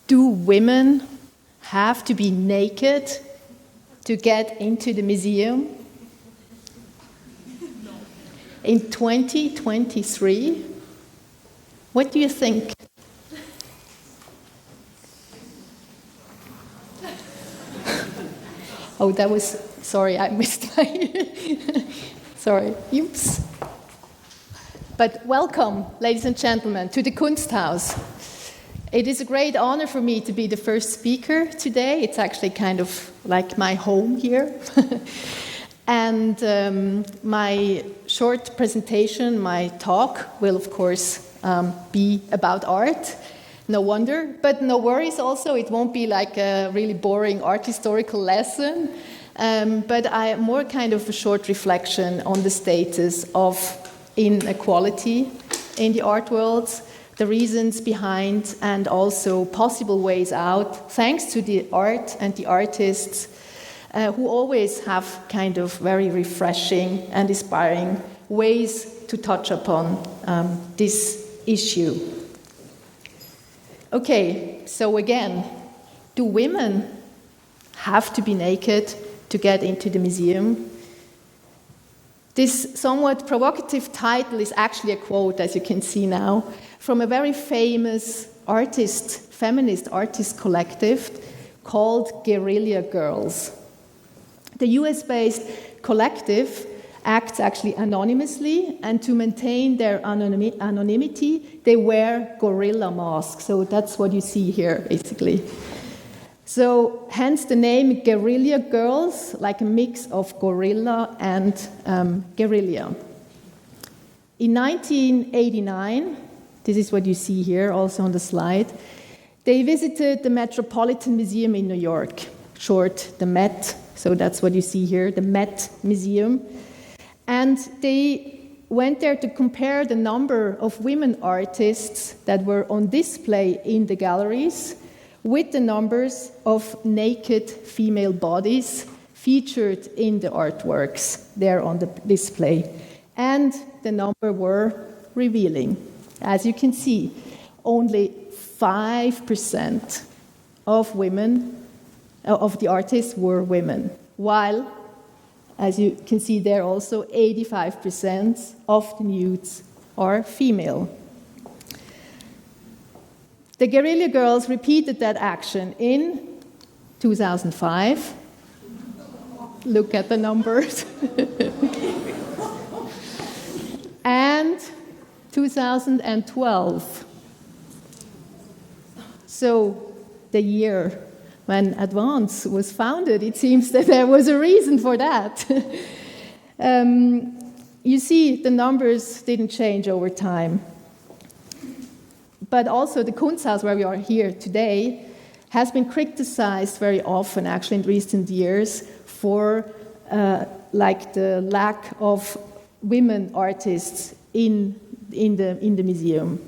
Do women have to be naked to get into the museum? In 2023, what do you think? Oh, that was, sorry, I missed my, sorry, oops. But welcome, ladies and gentlemen, to the Kunsthaus. It is a great honor for me to be the first speaker today. It's actually kind of like my home here. And my short presentation, my talk, will of course be about art. No wonder, but no worries also, it won't be like a really boring art historical lesson, but more kind of a short reflection on the status of inequality in the art world, the reasons behind, and also possible ways out, thanks to the art and the artists who always have kind of very refreshing and inspiring ways to touch upon this issue. Okay, so again, do women have to be naked to get into the museum? This somewhat provocative title is actually a quote, as you can see now, from a very famous artist, feminist artist collective called Guerrila Girls. The US-based collective acts actually anonymously, and to maintain their anonymity, they wear gorilla masks. So that's what you see here, basically. So hence the name Guerrila Girls, like a mix of gorilla and guerrilla. In 1989, this is what you see here, also on the slide, they visited the Metropolitan Museum in New York, short, the Met. So that's what you see here, the Met Museum. And they went there to compare the number of women artists that were on display in the galleries with the numbers of naked female bodies featured in the artworks there on the display. And the number were revealing. As you can see, only 5% of women, of the artists were women, while, as you can see there also, 85% of the nudes are female. The Guerrilla Girls repeated that action in 2005. Look at the numbers. And 2012. So the year when Advance was founded, it seems that there was a reason for that. You see, the numbers didn't change over time. But also the Kunsthaus, where we are here today, has been criticized very often, actually, in recent years, for like the lack of women artists in the museum.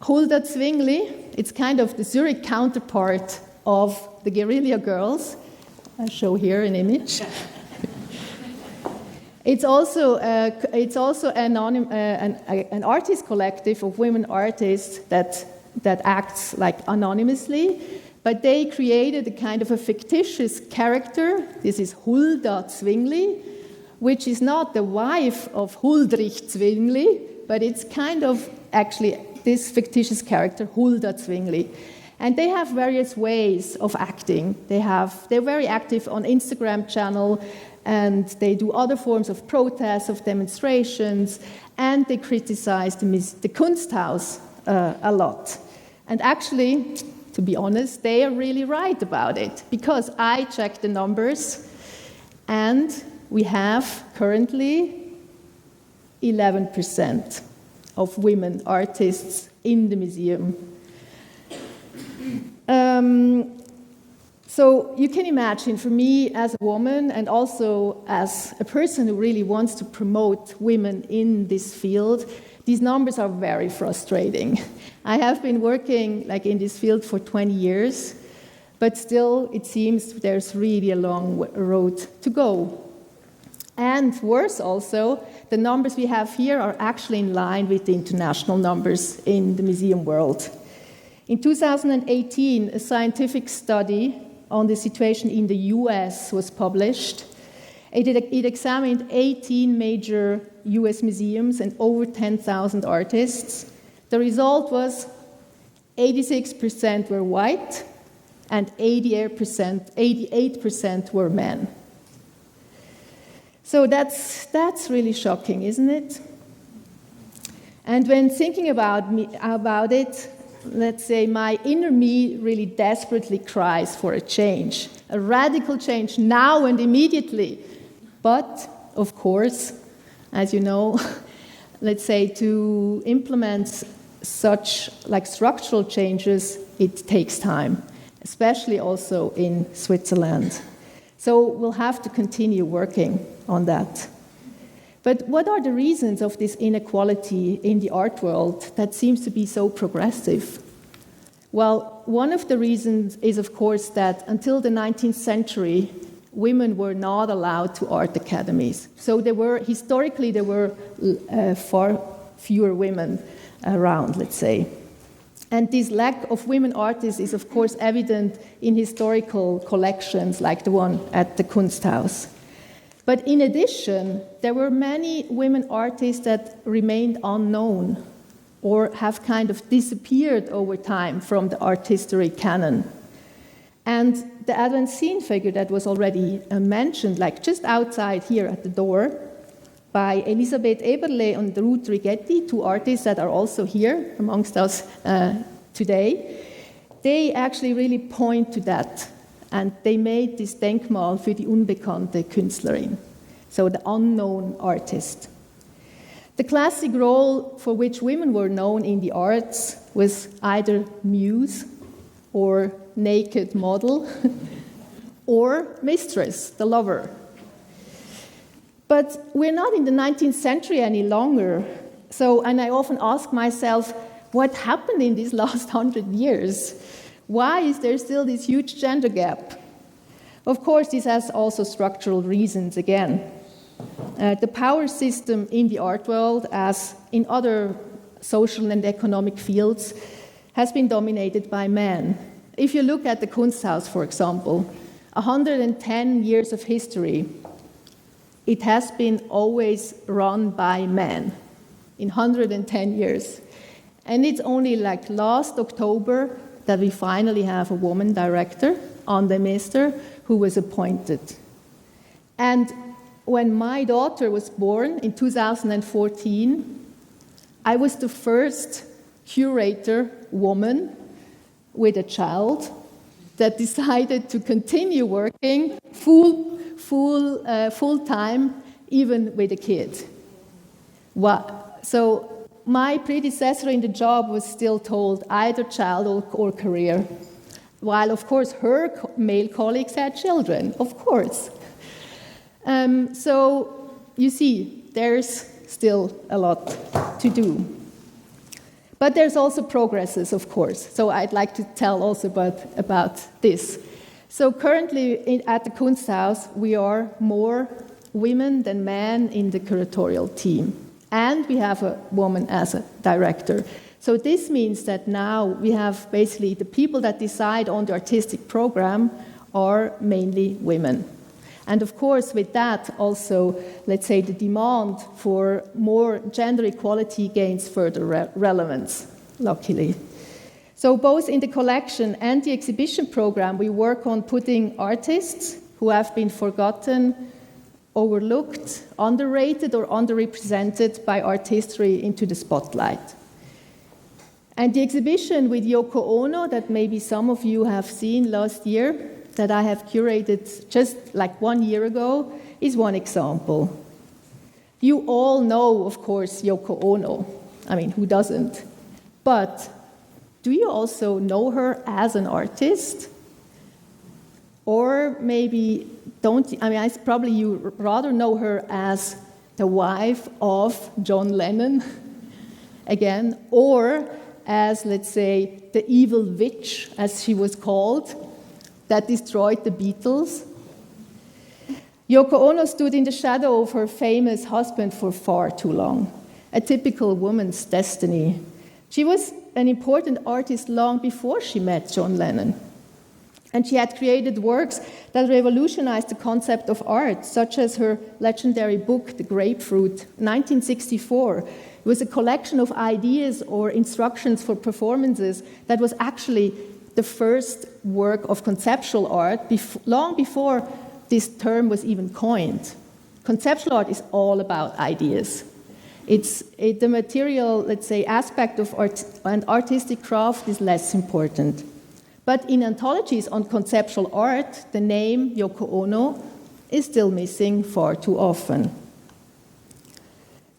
Hulda Zwingli, it's kind of the Zürich counterpart of the Guerrilla Girls. I'll show here an image. It's also an artist collective of women artists that acts like anonymously, but they created a kind of a fictitious character. This is Hulda Zwingli, which is not the wife of Huldrych Zwingli, but it's kind of actually this fictitious character, Hulda Zwingli. And they have various ways of acting. They're very active on Instagram channel, and they do other forms of protests, of demonstrations, and they criticize the Kunsthaus a lot. And actually, to be honest, they are really right about it, because I checked the numbers, and we have currently 11% of women artists in the museum. So you can imagine, for me as a woman and also as a person who really wants to promote women in this field, these numbers are very frustrating. I have been working like in this field for 20 years, but still it seems there's really a long road to go. And worse also, the numbers we have here are actually in line with the international numbers in the museum world. In 2018, a scientific study on the situation in the US was published. It examined 18 major US museums and over 10,000 artists. The result was 86% were white and 88% were men. So that's really shocking, isn't it? And when thinking about it, let's say my inner me really desperately cries for a change, a radical change now and immediately. But, of course, as you know, let's say to implement such like structural changes, it takes time, especially also in Switzerland. So we'll have to continue working on that. But what are the reasons of this inequality in the art world that seems to be so progressive? Well, one of the reasons is, of course, that until the 19th century, women were not allowed to art academies. So historically, there were far fewer women around, let's say. And this lack of women artists is, of course, evident in historical collections like the one at the Kunsthaus. But in addition, there were many women artists that remained unknown or have kind of disappeared over time from the art history canon. And the Advent scene figure that was already mentioned, like just outside here at the door, by Elisabeth Eberle and Ruth Rigetti, two artists that are also here amongst us today, they actually really point to that. And they made this Denkmal für die unbekannte Künstlerin, so the unknown artist. The classic role for which women were known in the arts was either muse or naked model or mistress, the lover. But we're not in the 19th century any longer. And I often ask myself, what happened in these last 100 years? Why is there still this huge gender gap? Of course, this has also structural reasons again. The power system in the art world, as in other social and economic fields, has been dominated by men. If you look at the Kunsthaus, for example, 110 years of history, it has been always run by men in 110 years. And it's only like last October that we finally have a woman director, Anne de Meester, who was appointed. And when my daughter was born in 2014, I was the first curator woman with a child that decided to continue working full time, even with a kid. So my predecessor in the job was still told either child or career, while of course her male colleagues had children, of course. So you see, there's still a lot to do. But there's also progresses, of course. So I'd like to tell also about this. So currently at the Kunsthaus, we are more women than men in the curatorial team. And we have a woman as a director. So this means that now we have basically the people that decide on the artistic program are mainly women. And of course, with that also, let's say, the demand for more gender equality gains further relevance, luckily. So both in the collection and the exhibition program, we work on putting artists who have been forgotten, overlooked, underrated, or underrepresented by art history into the spotlight. And the exhibition with Yoko Ono, that maybe some of you have seen last year, that I have curated just like 1 year ago, is one example. You all know, of course, Yoko Ono. I mean, who doesn't? But do you also know her as an artist? Or maybe don't, I mean, probably you rather know her as the wife of John Lennon, again, or as, let's say, the evil witch, as she was called, that destroyed the Beatles. Yoko Ono stood in the shadow of her famous husband for far too long, a typical woman's destiny. She was an important artist long before she met John Lennon. And she had created works that revolutionized the concept of art, such as her legendary book, The Grapefruit, 1964. It was a collection of ideas or instructions for performances that was actually the first work of conceptual art, long before this term was even coined. Conceptual art is all about ideas. The material, let's say, aspect of art and artistic craft is less important. But in anthologies on conceptual art, the name Yoko Ono is still missing far too often.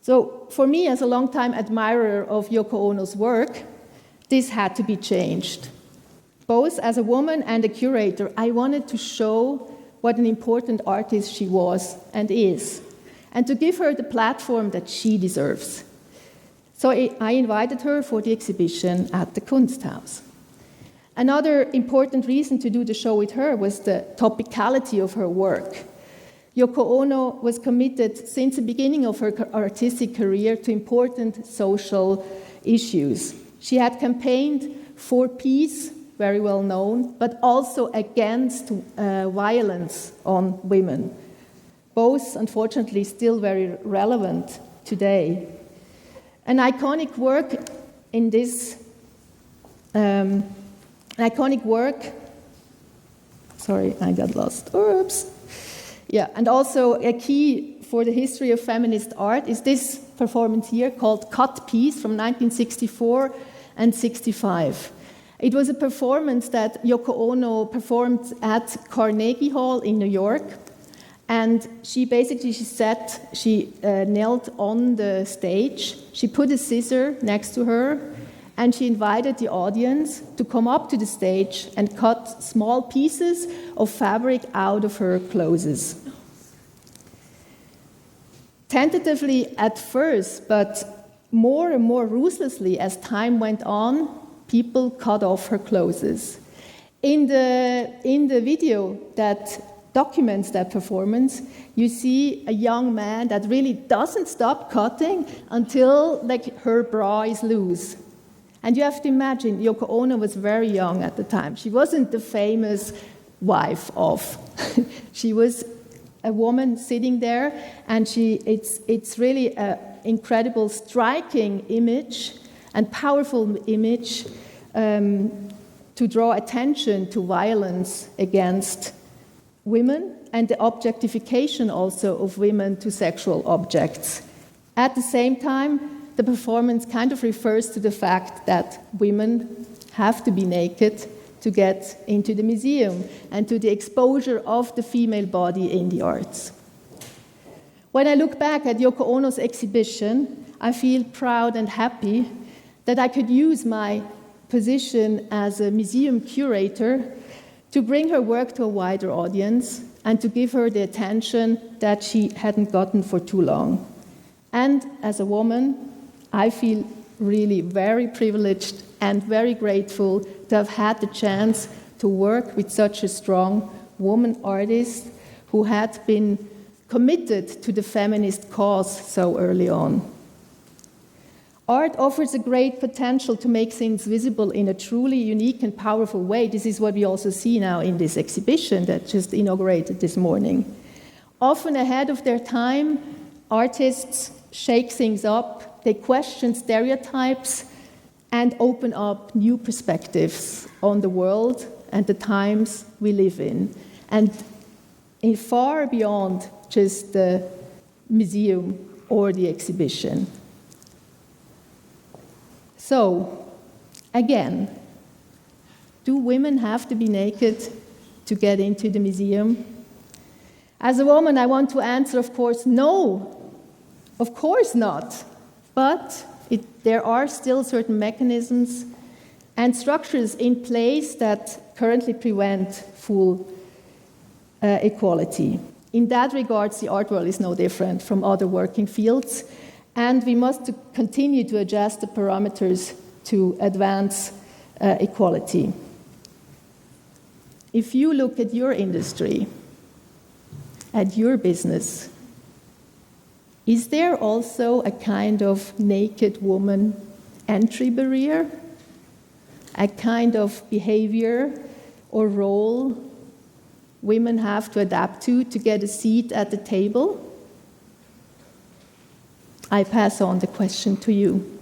So for me, as a longtime admirer of Yoko Ono's work, this had to be changed. Both as a woman and a curator, I wanted to show what an important artist she was and is, and to give her the platform that she deserves. So I invited her for the exhibition at the Kunsthaus. Another important reason to do the show with her was the topicality of her work. Yoko Ono was committed since the beginning of her artistic career to important social issues. She had campaigned for peace, very well known, but also against violence on women. Both, unfortunately, still very relevant today. An iconic work in this sorry, I got lost. Oops. Yeah, and also a key for the history of feminist art is this performance here called Cut Piece from 1964 and 65. It was a performance that Yoko Ono performed at Carnegie Hall in New York. And she knelt on the stage. She put a scissor next to her, and she invited the audience to come up to the stage and cut small pieces of fabric out of her clothes. Tentatively at first, but more and more ruthlessly as time went on, people cut off her clothes. In the video that documents that performance, you see a young man that really doesn't stop cutting until her bra is loose. And you have to imagine, Yoko Ono was very young at the time. She wasn't the famous wife of. She was a woman sitting there, and it's really an incredible, striking image and powerful image to draw attention to violence against women and the objectification also of women to sexual objects. At the same time, the performance kind of refers to the fact that women have to be naked to get into the museum and to the exposure of the female body in the arts. When I look back at Yoko Ono's exhibition, I feel proud and happy that I could use my position as a museum curator to bring her work to a wider audience and to give her the attention that she hadn't gotten for too long. And as a woman, I feel really very privileged and very grateful to have had the chance to work with such a strong woman artist who had been committed to the feminist cause so early on. Art offers a great potential to make things visible in a truly unique and powerful way. This is what we also see now in this exhibition that just inaugurated this morning. Often ahead of their time, artists shake things up, they question stereotypes, and open up new perspectives on the world and the times we live in, and far beyond just the museum or the exhibition. So, again, do women have to be naked to get into the museum? As a woman, I want to answer, of course, no. Of course not. But there are still certain mechanisms and structures in place that currently prevent full equality. In that regard, the art world is no different from other working fields, and we must continue to adjust the parameters to advance equality. If you look at your industry, at your business, is there also a kind of naked woman entry barrier? A kind of behavior or role women have to adapt to get a seat at the table? I pass on the question to you.